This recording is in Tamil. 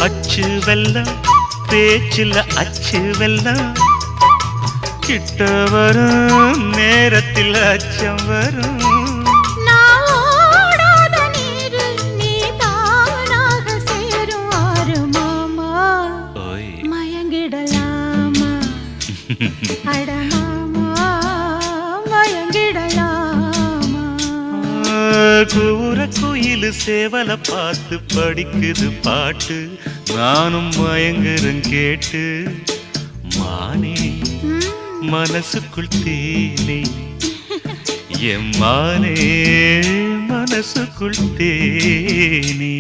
அச்சு வெல்லம் பேச்சில் அச்சு வெல்லம் கிட்ட வரும் நேரத்தில் அச்சம் வரும் கூற குயிலு சேவல பார்த்து படிக்குது பாட்டு நானும் மயங்குறேன் கேட்டு மானே மனசுக்குள் தேனே என் மானே மனசுக்குள் தேனே